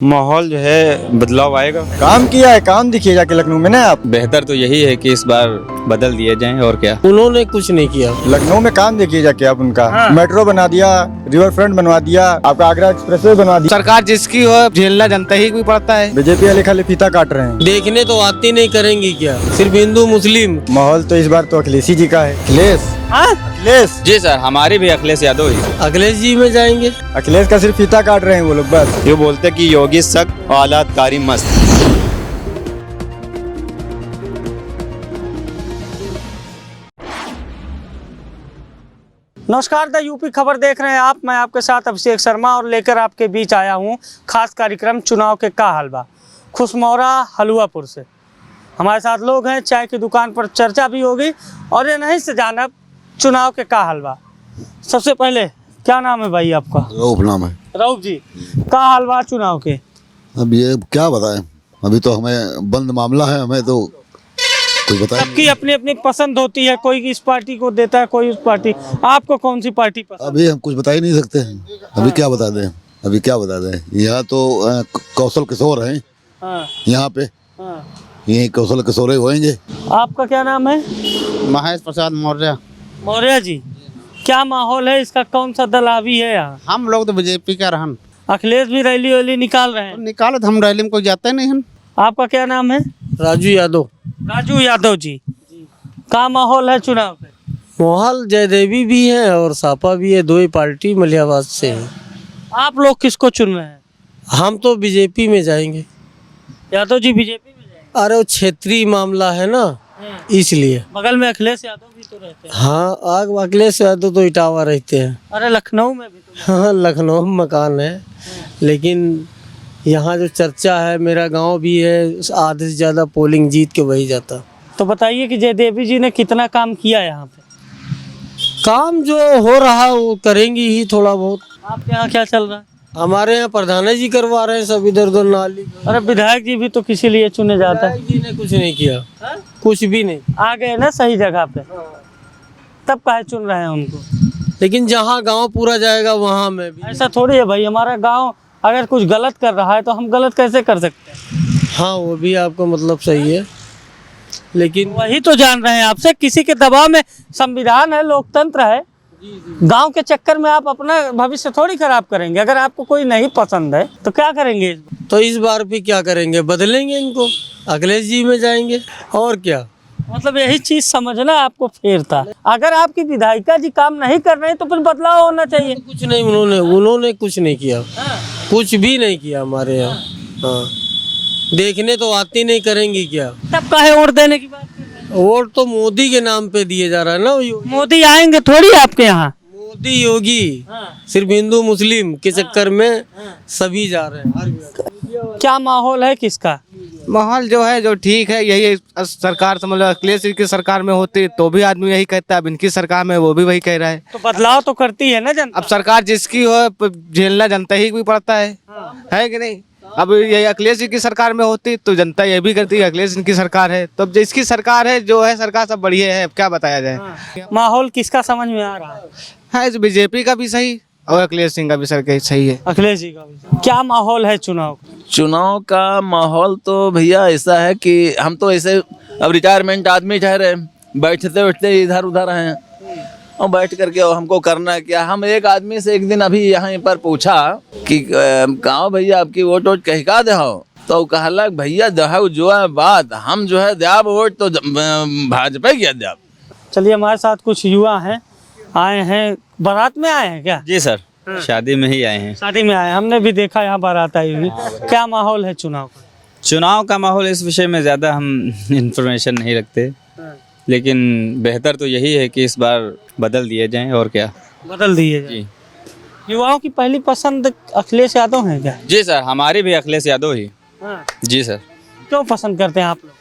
माहौल जो है बदलाव आएगा। काम किया है, काम दिखिए जाके लखनऊ में ना आप। बेहतर तो यही है कि इस बार बदल दिए जाएं और क्या। उन्होंने कुछ नहीं किया। लखनऊ में काम देखिए जाके आप उनका। मेट्रो बना दिया, रिवर फ्रंट बनवा दिया, आपका आगरा एक्सप्रेसवे बनवा दिया। सरकार जिसकी हो झेलना जनता ही को पड़ता है। बीजेपी वाले खाली फीता काट रहे हैं। देखने तो आती नहीं, करेंगी क्या? सिर्फ हिंदू मुस्लिम। माहौल तो इस बार तो अखिलेश जी का है। अखिलेश जी सर, हमारे भी अखिलेश यादव ही। अखिलेश जी में जाएंगे। अखिलेश का सिर्फ फीता काट रहे हैं वो लोग बस। ये बोलते कि योगी सख्त औलाद कारी मस्त। नमस्कार, द यूपी खबर देख रहे हैं आप। मैं आपके साथ अभिषेक शर्मा और लेकर आपके बीच आया हूं खास कार्यक्रम चुनाव के का हलवा खुशमौरा हलुआपुर से। हमारे साथ लोग हैं, चाय की दुकान पर चर्चा भी होगी और ये नहीं से जानब चुनाव के का हलवा। सबसे पहले क्या नाम है भाई आपका? रऊफ नाम है। रऊफ जी, का हलवा चुनाव के? अब ये क्या बताएं, अभी तो हमें बंद मामला है, हमें तो कुछ बताएं। सबकी अपनी अपनी पसंद होती है, कोई इस पार्टी को देता है, कोई उस पार्टी। आपको कौन सी पार्टी पसंद? अभी हम कुछ बता ही नहीं सकते हैं। अभी क्या बता दें, अभी क्या बता दें। यहाँ तो कौशल किशोर हैं हाँ, यहाँ पे, हाँ। यही कौशल किशोर ही होंगे। आपका क्या नाम है? महेश प्रसाद मौर्य। मौर्य जी, क्या माहौल है इसका? कौन सा दल हावी है यहाँ? हम लोग तो बीजेपी का रहन अखिलेश भी रैली वैली निकाल रहे हैं। निकालो, हम रैली में कोई जाते नहीं हम। आपका क्या नाम है? राजू यादव। राजू यादव जी, का माहौल है चुनाव पे? मोहल जयदेवी भी है और सापा भी है, दो ही पार्टी मलियाबाद से है। आप लोग किसको चुन रहे हैं? हम तो बीजेपी में जाएंगे। यादव जी बीजेपी में जाएंगे? अरे वो क्षेत्रीय मामला है ना, इसलिए। बगल में अखिलेश यादव भी तो रहते हैं। हाँ, आग अखिलेश यादव तो इटावा रहते हैं। अरे लखनऊ में भी तो। हाँ, लखनऊ में मकान है, लेकिन यहाँ जो चर्चा है, मेरा गांव भी है, आधे से ज़्यादा पोलिंग जीत के वही जाता। तो बताइए कि जयदेवी जी ने कितना काम किया यहाँ पे? काम जो हो रहा है वो करेंगी ही थोड़ा बहुत। आपके यहाँ क्या चल रहा है? हमारे यहाँ प्रधान जी करवा रहे हैं सब इधर उधर नाली। अरे विधायक जी भी तो किसी लिए चुने जाता है। विधायक जी ने कुछ नहीं किया, कुछ भी नहीं। आ गए ना सही जगह पे, तब काहे चुन रहे हैं उनको? लेकिन जहाँ गांव पूरा जाएगा वहाँ में भी। ऐसा थोड़ी है भाई, हमारा गांव अगर कुछ गलत कर रहा है तो हम गलत कैसे कर सकते हैं? हाँ, वो भी आपका मतलब सही है, लेकिन वही तो जान रहे हैं आपसे, किसी के दबाव में। संविधान है, लोकतंत्र है। गांव के चक्कर में आप अपना भविष्य थोड़ी खराब करेंगे। अगर आपको कोई नहीं पसंद है तो क्या करेंगे इस बार? तो इस बार भी क्या करेंगे, बदलेंगे इनको, अखिलेश जी में जाएंगे और क्या। मतलब यही चीज समझना आपको फेर था। अगर आपकी विधायिका जी काम नहीं कर रहे हैं तो फिर बदलाव होना चाहिए। कुछ नहीं, उन्होंने कुछ नहीं किया, कुछ भी नहीं किया हमारे यहाँ। हाँ, देखने तो आती नहीं, करेंगी क्या? तब काहे वोट देने की बात कर रहे हैं? वोट तो मोदी के नाम पे दिए जा रहा है ना। मोदी आएंगे थोड़ी आपके यहाँ। मोदी योगी सिर्फ हिंदू मुस्लिम के चक्कर में सभी जा रहे हैं। क्या माहौल है किसका? माहौल जो है जो ठीक है, यही सरकार समझ लो। अखिलेश जी की सरकार में होती तो भी आदमी यही कहता है, अब इनकी सरकार में वो भी वही कह रहा है। तो बदलाव तो करती है ना जनता। अब सरकार जिसकी हो झेलना जनता ही को पड़ता है कि नहीं? अब ये अखिलेश जी की सरकार में होती तो जनता ये भी करती है, अखिलेश जी की सरकार है तो अब जिसकी सरकार है जो है सरकार सब बढ़िया है। अब क्या बताया जाए। माहौल किसका समझ में आ रहा है? है बीजेपी का भी सही और अखिलेश सिंह का भी सरकार सही है। अखिलेश जी का भी। क्या माहौल है चुनाव का? चुनाव का माहौल तो भैया ऐसा है कि हम तो ऐसे अब रिटायरमेंट आदमी ठहरे, बैठते उठते इधर उधर हैं और बैठ करके हमको करना क्या। हम एक आदमी से एक दिन अभी यहाँ पर पूछा कि गाँव भैया आपकी वोट कहीं का दे हो, तो कहला भैया दहाउ जो है बात, हम जो है देव वोट तो भाजपा किया देव। चलिए, हमारे साथ कुछ युवा हैं, आए हैं। बारात में आए हैं क्या? जी सर, शादी में ही आए हैं। शादी में आए, हमने भी देखा यहाँ बारात आई हुई। क्या माहौल है चुनाव का? चुनाव का माहौल इस विषय में ज़्यादा हम इंफॉर्मेशन नहीं रखते, लेकिन बेहतर तो यही है कि इस बार बदल दिए जाएं और क्या। बदल दिए जाए। जी युवाओं की पहली पसंद अखिलेश यादव है क्या? जी सर, हमारी भी अखिलेश यादव ही। जी सर। क्यों पसंद करते हैं आप लोग?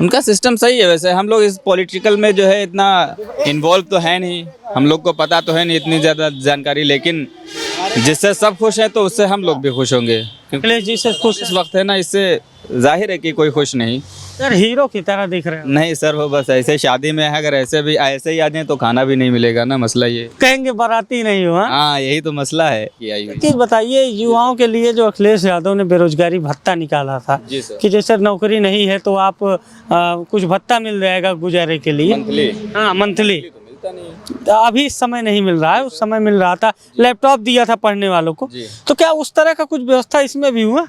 उनका सिस्टम सही है। वैसे हम लोग इस पॉलिटिकल में जो है इतना इन्वॉल्व तो है नहीं, हम लोग को पता तो है नहीं इतनी ज़्यादा जानकारी, लेकिन जिससे सब खुश हैं तो उससे हम लोग भी खुश होंगे। अखिलेश जी से खुश इस वक्त है ना, इससे जाहिर है कि कोई खुश नहीं। यार हीरो की तरह दिख रहे हो। नहीं सर, वो बस ऐसे शादी में है, अगर ऐसे ही आ जाए तो खाना भी नहीं मिलेगा ना, मसला ये। कहेंगे बाराती नहीं हो। हाँ, हाँ यही तो मसला है। चीज बताइए, युवाओं के लिए जो अखिलेश यादव ने बेरोजगारी भत्ता निकाला था जी सर। कि जैसे नौकरी नहीं है तो आप कुछ भत्ता मिल जाएगा गुजारे के लिए। मंथली हाँ, मंथली तो अभी इस समय नहीं मिल रहा है, उस समय मिल रहा था। लैपटॉप दिया था पढ़ने वालों को, जी। तो क्या उस तरह का कुछ व्यवस्था इसमें भी हुआ?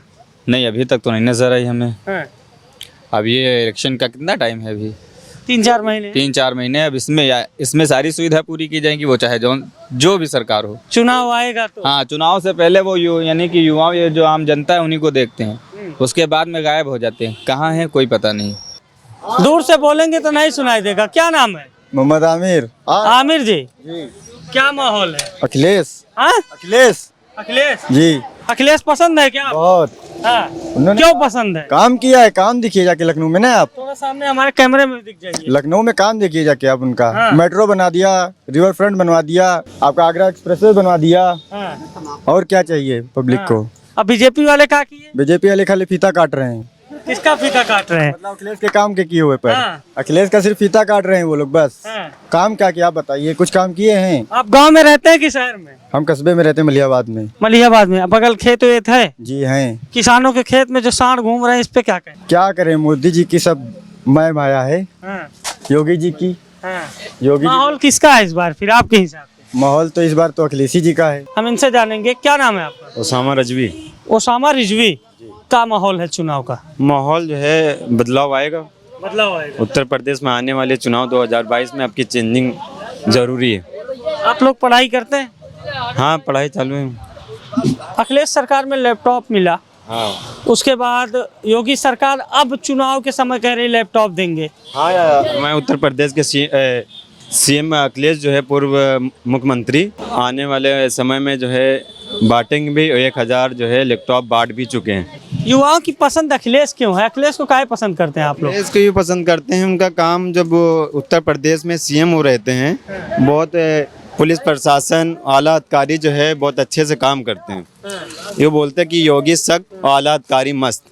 नहीं, अभी तक तो नहीं नजर आई हमें। हाँ। अब ये इलेक्शन का कितना टाइम है अभी? 3-4 महीने 3-4 महीने। अब इसमें सारी सुविधा पूरी की जाएगी, वो चाहे जो भी सरकार हो। चुनाव आएगा तो। हाँ, चुनाव से पहले वो यानी कि युवा, ये जो आम जनता है उन्हीं को देखते हैं, उसके बाद में गायब हो जाते हैं। कहाँ है कोई पता नहीं। दूर से बोलेंगे तो नहीं सुनाई देगा। क्या नाम है? मोहम्मद आमिर। आमिर जी, क्या माहौल है? अखिलेश। हाँ? अखिलेश अखिलेश जी, अखिलेश पसंद है क्या आपको? बहुत। हाँ। उन्होंने क्यों पसंद है? काम किया है, काम दिखिए जाके लखनऊ में ना आप। थोड़ा सामने हमारे कैमरे में दिख जाइए। लखनऊ में काम देखिए जाके आप उनका। हाँ। मेट्रो बना दिया, रिवर फ्रंट बनवा दिया, आपका आगरा एक्सप्रेसवे बनवा दिया। हाँ। और क्या चाहिए पब्लिक को? अब बीजेपी वाले क्या किए? बीजेपी वाले खाली फीता काट रहे हैं। किसका फीता काट रहे हैं? मतलब अखिलेश के काम के किए हुए पर। हाँ। अखिलेश का सिर्फ फीता काट रहे हैं वो लोग बस। हाँ। काम क्या किया आप बताइए, कुछ काम किए हैं? आप गांव में रहते हैं कि शहर में? हम कस्बे में रहते हैं, मलियाबाद में। मलिहाबाद में। बगल खेत वेत है? जी हैं। किसानों के खेत में जो सांड घूम रहे हैं, इस पे क्या कहें? क्या करें, मोदी जी की सब मैं माया है, हाँ। योगी जी की। हाँ। योगी जी माहौल किसका है इस बार फिर आपके हिसाब से? माहौल तो इस बार तो अखिलेशी जी का है। हम इनसे जानेंगे। क्या नाम है आपका? ओसामा रजवी। ओसामा रिजवी। क्या माहौल है चुनाव का? माहौल जो है बदलाव आएगा। बदलाव आएगा। उत्तर प्रदेश में आने वाले चुनाव 2022 में आपकी चेंजिंग जरूरी है। आप लोग पढ़ाई करते हैं? हाँ, पढ़ाई चालू है। अखिलेश सरकार में लैपटॉप मिला, हाँ उसके बाद योगी सरकार अब चुनाव के समय कह रही लैपटॉप देंगे। हाँ, मैं उत्तर प्रदेश के सीएम अखिलेश जो है पूर्व मुख्यमंत्री आने वाले समय में जो है बांटेंगे भी। 1000 जो है लैपटॉप बांट भी चुके हैं। युवाओं की पसंद अखिलेश क्यों है? अखिलेश को काहे पसंद करते हैं आप लोग? अखिलेश को भी पसंद करते हैं। उनका काम, जब वो उत्तर प्रदेश में सीएम हो रहते हैं, बहुत पुलिस प्रशासन आला अधिकारी जो है बहुत अच्छे से काम करते हैं। ये बोलते हैं कि योगी सख्त और आला अधिकारी मस्त।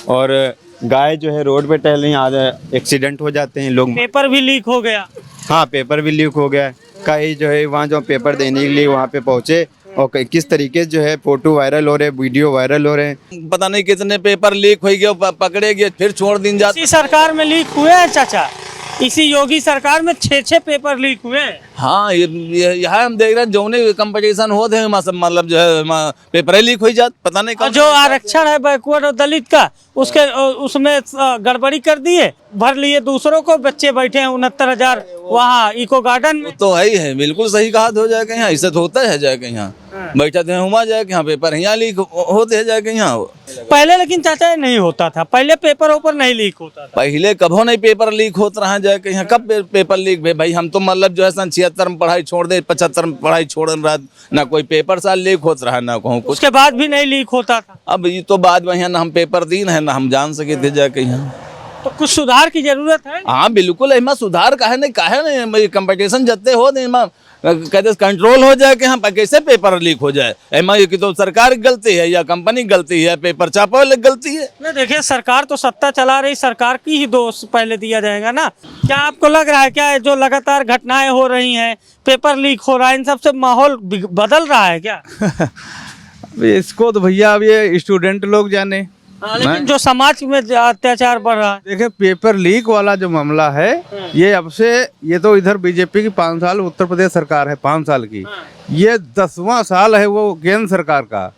और गाय जो है रोड पे टहल रही है, आधा एक्सीडेंट हो जाते हैं लोग। पेपर भी लीक हो गया। हाँ, पेपर भी लीक हो गया। कई जो है वहाँ जो पेपर देने के लिए वहाँ पे पहुँचे और किस तरीके से जो है फोटो वायरल हो रहे, वीडियो वायरल हो रहे हैं। पता नहीं कितने पेपर लीक हो गए, पकड़े गए, फिर छोड़ दिन जाते। इसी सरकार में लीक हुए हैं चाचा? इसी योगी सरकार में 6 पेपर लीक हुए हैं। हाँ, यहाँ हम देख रहे हैं जोने कंपटीशन होते हैं मतलब जो है पेपर लीक हो जात, पता नहीं और जो आरक्षण है बैकवर्ड और दलित का, उसमें गड़बड़ी कर दिए, भर लिए दूसरों को। बच्चे बैठे हैं 69,000 वहाँ इको गार्डन में। तो है ही है, बिल्कुल सही कहा। हो जाएगा यहाँ, ऐसा तो होता है जाएगा यहाँ बैठा थे हुआ जाएगा यहाँ पेपर यहाँ लीक होते हैं जाएगा यहाँ। पहले लेकिन चाचा ये नहीं होता था, पहले पेपर ऊपर नहीं लीक होता था। पहले कभो नहीं पेपर लीक होता रहा जाएगा यहाँ। कब पेपर लीक भाई? हम तो मतलब जो है सन 76 में पढ़ाई छोड़ दे, 75 में पढ़ाई छोड़ रहा, ना कोई पेपर साल लीक होता रहा, ना कहूँ कुछ। उसके बाद भी नहीं लीक होता था। अब ये तो बाद में यहाँ ना हम पेपर दीन है, ना हम जान सके थे जाके यहाँ। तो कुछ सुधार की जरूरत है। हाँ बिल्कुल, इमा सुधार काहे नहीं कंपटीशन जत्ते हो नहीं कहते कंट्रोल हो जाए कि हाँ कैसे पेपर लीक हो जाए। इमा कि तो सरकार की गलती है या कंपनी की गलती है, पेपर छापा वाले गलती है? नहीं, देखिए सरकार तो सत्ता चला रही, सरकार की ही दोष पहले दिया जाएगा ना। क्या आपको लग रहा है क्या जो लगातार घटनाएं हो रही हैं, पेपर लीक हो रहा है, इन सबसे माहौल बदल रहा है क्या? इसको तो भैया अब ये स्टूडेंट लोग जाने। लेकिन जो समाज में अत्याचार बढ़ रहा है। देखिए, पेपर लीक वाला जो मामला है, ये अब से, ये तो इधर बीजेपी की 5 साल, उत्तर प्रदेश सरकार है 5 साल की, ये 10वां साल है वो केंद्र सरकार का।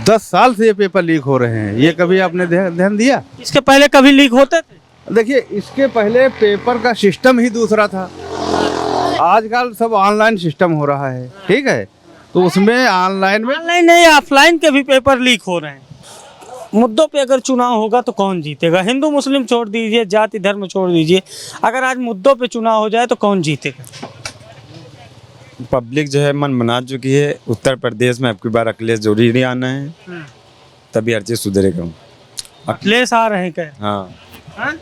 10 साल से ये पेपर लीक हो रहे हैं। ये कभी आपने ध्यान दिया? इसके पहले कभी लीक होते थे? देखिए, इसके पहले पेपर का सिस्टम ही दूसरा था। आजकल सब ऑनलाइन सिस्टम हो रहा है, ठीक है, तो उसमें ऑनलाइन नहीं, ऑफलाइन के भी पेपर लीक हो रहे हैं। मुद्दों पे अगर चुनाव होगा तो कौन जीतेगा? हिंदू मुस्लिम छोड़ दीजिए, जाति धर्म छोड़ दीजिए, अगर आज मुद्दों पे चुनाव हो जाए तो कौन जीतेगा? पब्लिक जो है मन बना चुकी है। उत्तर प्रदेश में आपकी बार अखिलेश जरूरी आना है, तभी हर चीज सुधरेगा। अखिलेश आ रहे हैं क्या? हाँ,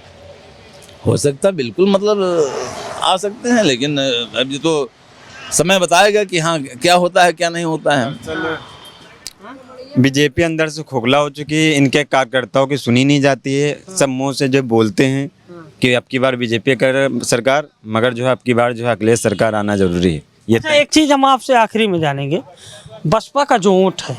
हो सकता है, बिल्कुल मतलब आ सकते हैं, लेकिन अभी तो समय बताएगा कि हाँ क्या होता है क्या नहीं होता है। बीजेपी अंदर से खोखला हो चुकी है, इनके कार्यकर्ताओं की सुनी नहीं जाती है। सब मुंह से जो बोलते हैं कि अब की बार बीजेपी कर सरकार, मगर जो है अब की बार जो है अखिलेश सरकार आना जरूरी है। ये अच्छा, एक चीज़ हम आपसे आखिरी में जानेंगे, बसपा का जो वोट है,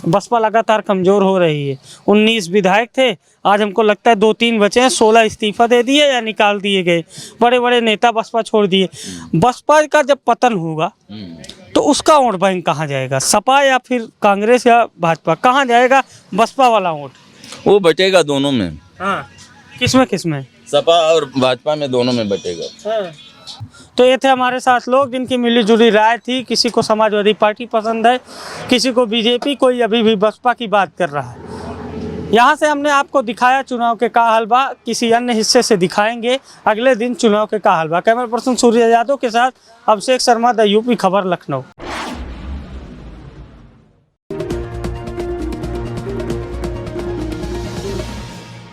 बसपा लगातार कमज़ोर हो रही है। 19 विधायक थे, आज हमको लगता है 2-3 बचे हैं, 16 इस्तीफा दे दिए या निकाल दिए गए। बड़े बड़े नेता बसपा छोड़ दिए। बसपा का जब पतन होगा तो उसका वोट बैंक कहाँ जाएगा? सपा या फिर कांग्रेस या भाजपा, कहाँ जाएगा बसपा वाला वोट? वो बटेगा दोनों में, हाँ, किसमें? सपा और भाजपा में, दोनों में बटेगा। हाँ। तो ये थे हमारे साथ लोग जिनकी मिलीजुली राय थी। किसी को समाजवादी पार्टी पसंद है, किसी को बीजेपी, कोई अभी भी बसपा की बात कर रहा है। यहाँ से हमने आपको दिखाया चुनाव के का हलवा, किसी अन्य हिस्से से दिखाएंगे अगले दिन चुनाव के का हलवा। कैमरा पर्सन सूर्य यादव के साथ अभिषेक शर्मा, द यूपी खबर, लखनऊ।